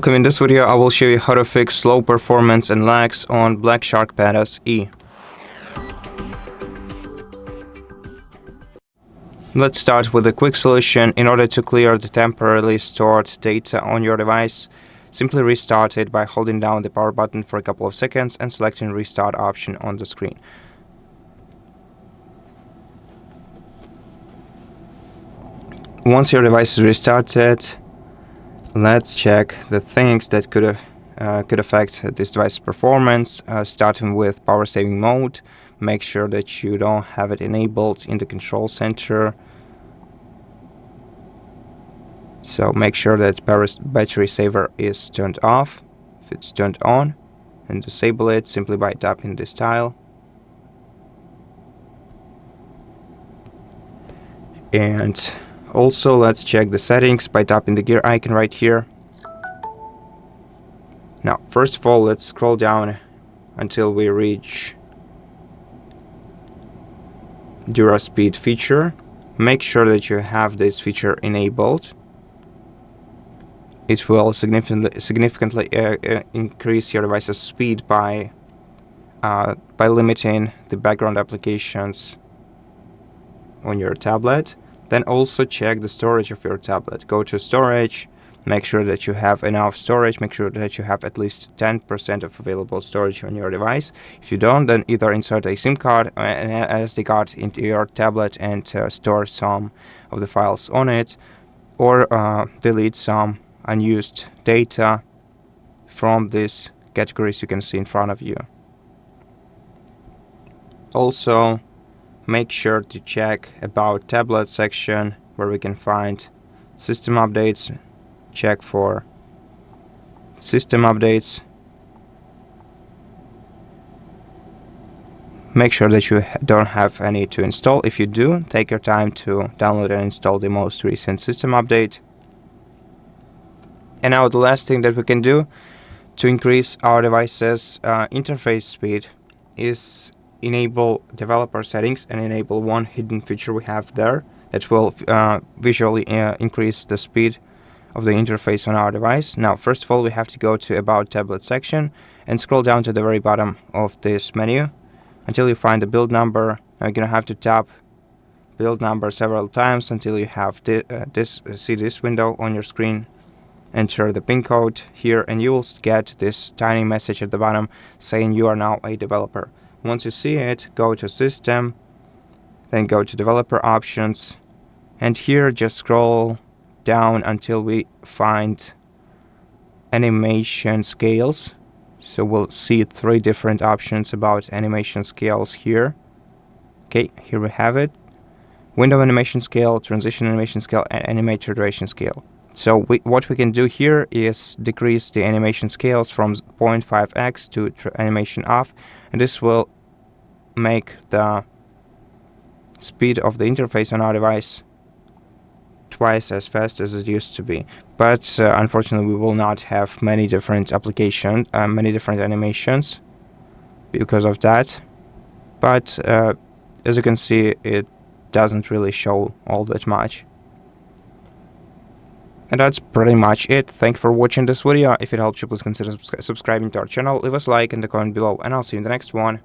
Welcome. In this video, I will show you how to fix slow performance and lags on Black Shark Pad SE. Let's start with a quick solution. In order to clear the temporarily stored data on your device, simply restart it by holding down the power button for a couple of seconds and selecting Restart option on the screen. Once your device is restarted, let's check the things that could affect this device's performance, starting with power saving mode. Make sure that you don't have it enabled in the control center. So make sure that battery saver is turned off. If it's turned on, and disable it simply by tapping this tile. And also, let's check the settings by tapping the gear icon right here. Now, first of all, let's scroll down until we reach DuraSpeed feature. Make sure that you have this feature enabled. It will significantly increase your device's speed by limiting the background applications on your tablet. Then also check the storage of your tablet. Go to storage, make sure that you have enough storage, make sure that you have at least 10% of available storage on your device. If you don't, then either insert a SIM card, an SD card into your tablet and store some of the files on it, or delete some unused data from these categories you can see in front of you. Also, make sure to check About Tablet section where we can find system updates. Check for system updates. Make sure that you don't have any to install. If you do, take your time to download and install the most recent system update. And now the last thing that we can do to increase our device's interface speed is enable developer settings and enable one hidden feature we have there that will visually increase the speed of the interface on our device. Now, first of all, we have to go to About Tablet section and scroll down to the very bottom of this menu until you find the build number. Now, you're gonna have to tap build number several times until you have see this window on your screen. Enter the pin code here and you will get this tiny message at the bottom saying you are now a developer. Once you see it, go to System, then go to Developer Options, and here just scroll down until we find Animation Scales. So we'll see 3 different options about animation scales here. Okay, here we have it. Window animation scale, transition animation scale, and animator duration scale. So what we can do here is decrease the animation scales from 0.5x to animation off, and this will make the speed of the interface on our device twice as fast as it used to be. But unfortunately, we will not have many different applications, many different animations because of that. But as you can see, it doesn't really show all that much. And that's pretty much it. Thank you for watching this video. If it helped you, please consider subscribing to our channel, leave us a like and a comment below, and I'll see you in the next one.